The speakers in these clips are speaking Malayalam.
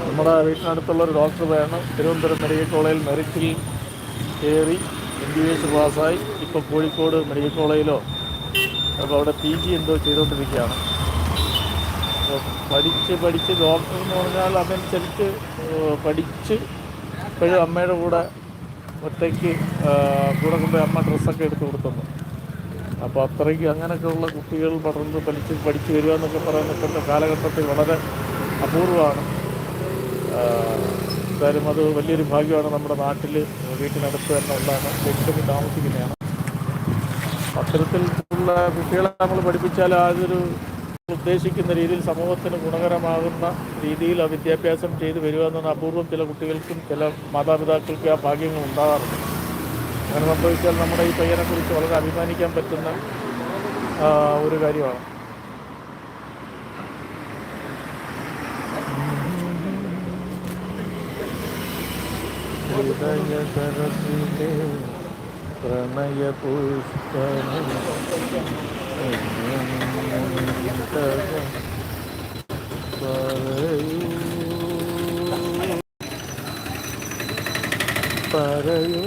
നമ്മുടെ വീട്ടിനടുത്തുള്ളൊരു ഡോക്ടർ വേണം. തിരുവനന്തപുരം മെഡിക്കൽ കോളേജിൽ മെറിറ്റിൽ കയറി MBBS പാസ്സായി. ഇപ്പോൾ കോഴിക്കോട് മെഡിക്കൽ കോളേജിലോ അപ്പോൾ അവിടെ PG എന്തോ ചെയ്തുകൊണ്ടിരിക്കുകയാണ്. അപ്പോൾ പഠിച്ച് ഡോക്ടർ എന്ന് പറഞ്ഞാൽ അതനുസരിച്ച് പഠിച്ച് ഇപ്പോഴും അമ്മയുടെ കൂടെ ഒറ്റയ്ക്ക് കൂടെ കൊണ്ടുപോയി അമ്മ ഡ്രസ്സൊക്കെ എടുത്ത് കൊടുത്തുന്നു. അപ്പോൾ അത്രയ്ക്ക് അങ്ങനെയൊക്കെയുള്ള കുട്ടികൾ പഠിച്ച് വരിക എന്നൊക്കെ പറയുന്ന ഇപ്പോഴത്തെ കാലഘട്ടത്തിൽ വളരെ അപൂർവമാണ്. എന്തായാലും അത് വലിയൊരു ഭാഗ്യമാണ്. നമ്മുടെ നാട്ടിൽ വീട്ടിനടുത്ത് തന്നെ ഉള്ളതാണ്, ലക്ഷ്യത്തിൽ താമസിക്കുന്നതാണ്. അത്തരത്തിലുള്ള കുട്ടികളെ നമ്മൾ പഠിപ്പിച്ചാൽ അതൊരു ഉദ്ദേശിക്കുന്ന രീതിയിൽ സമൂഹത്തിന് ഗുണകരമാകുന്ന രീതിയിൽ ആ വിദ്യാഭ്യാസം ചെയ്തു വരിക എന്ന അപൂർവം ചില കുട്ടികൾക്കും ചില മാതാപിതാക്കൾക്കും ആ ഭാഗ്യങ്ങൾ ഉണ്ടാകാറുണ്ട്. അങ്ങനെ സംഭവിച്ചാൽ നമ്മുടെ ഈ പയ്യനെക്കുറിച്ച് വളരെ അഭിമാനിക്കാൻ പറ്റുന്ന ഒരു കാര്യമാണ്. ഹൃദയതരത്തിലെ പ്രണയപുഷ്പം പറയൂ.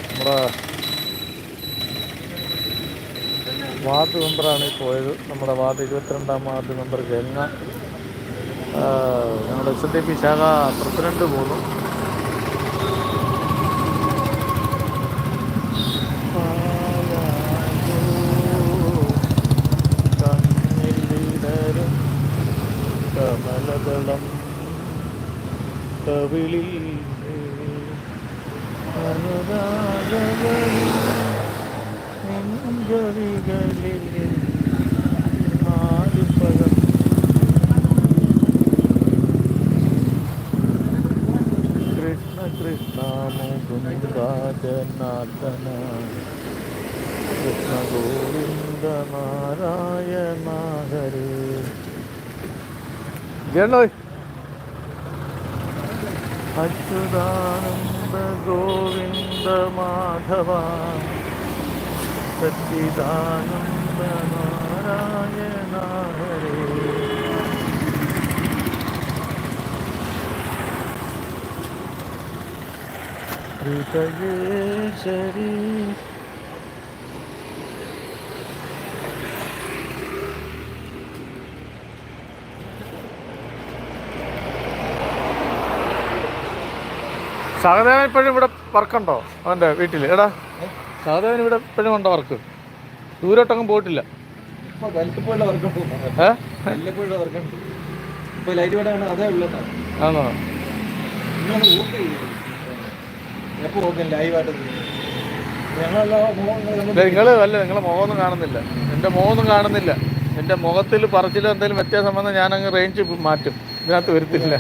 നമ്മുടെ വാർഡ് മെമ്പറാണ് ഈ പോയത്. നമ്മുടെ വാർഡ് 22-ാം വാർഡ് മെമ്പർ ഗംഗ. ഞങ്ങളുടെ SNDP ശാഖ പ്രസിഡന്റ് പോന്നു. കമലദളം കവിളിൽ അനുരാഗകളിൽ ആലിപ്പഴം കൃഷ്ണ കൃഷ്ണ മുകുന്ദ ജനാർദ്ദന കൃഷ്ണ ഗോവിന്ദ നാരായണ ഹരേ. അച്യുതാനന്ദ ഗോവിന്ദ മാധവ സച്ചിദാനന്ദ നാരായണ ഹരേ. ഹൃദയേശ്വരി സഹദേവൻ ഇപ്പോഴും ഇവിടെ വർക്കുണ്ടോ അവൻ്റെ വീട്ടിൽ? എടാ സഹദേവൻ ഇവിടെ ഇപ്പോഴും ഉണ്ടോ വർക്ക്? ദൂരോട്ടൊന്നും പോയിട്ടില്ല. ആണോ? നിങ്ങളെ മുഖമൊന്നും കാണുന്നില്ല. എൻ്റെ മുഖമൊന്നും കാണുന്നില്ല. എൻ്റെ മുഖത്തിൽ പറച്ചിലും എന്തെങ്കിലും വ്യത്യാസം വന്നാൽ ഞാനങ്ങ് റേഞ്ച് മാറ്റും. ഇതിനകത്ത് വരുത്തില്ല.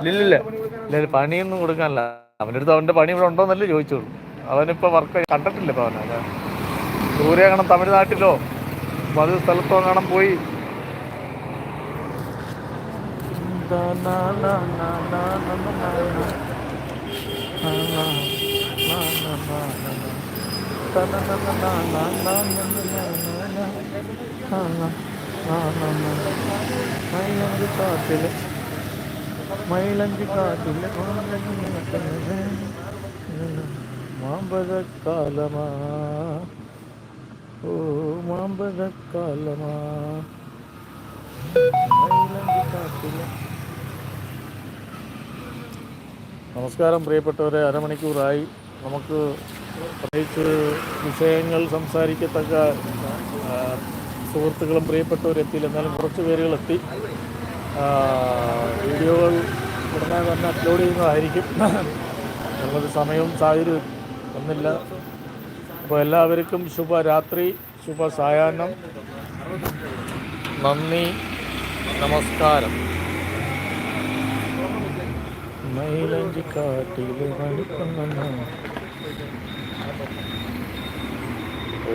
ഇല്ലില്ല പണിയൊന്നും കൊടുക്കാനല്ല. അവൻ്റെ അടുത്ത് അവൻ്റെ പണി ഇവിടെ ഉണ്ടോന്നല്ലേ ചോദിച്ചോളൂ. അവനിപ്പോൾ വർക്ക് കണ്ടിട്ടില്ല. ഇപ്പോൾ അവനെ ദൂരെ കാണാൻ തമിഴ്നാട്ടിലോ പല സ്ഥലത്തോ കാണാൻ പോയി. മൈലഞ്ചി കാട്ടില് മാമ്പഴക്കാലമാ ഓ മാമ്പഴക്കാലമാ മൈലഞ്ചി കാട്ടില്. നമസ്കാരം പ്രിയപ്പെട്ടവരെ. അരമണിക്കൂറായി. നമുക്ക് പ്രത്യേകിച്ച് വിഷയങ്ങൾ സംസാരിക്കത്തക്ക സുഹൃത്തുക്കളും പ്രിയപ്പെട്ടവരും എത്തിയില്ല. എന്നാലും കുറച്ച് പേരുകളെത്തി. വീഡിയോകൾ ഉടനെ തന്നെ അപ്ലോഡ് ചെയ്യുന്നതായിരിക്കും. ഞങ്ങളൊരു സമയവും സാഹചര്യവും ഒന്നില്ല. അപ്പോൾ എല്ലാവർക്കും ശുഭരാത്രി, ശുഭ സായാഹ്നം. നന്ദി, നമസ്കാരം. മൈലഞ്ചി കാട്ടിലെ മണിക്കണ്ണ ഓ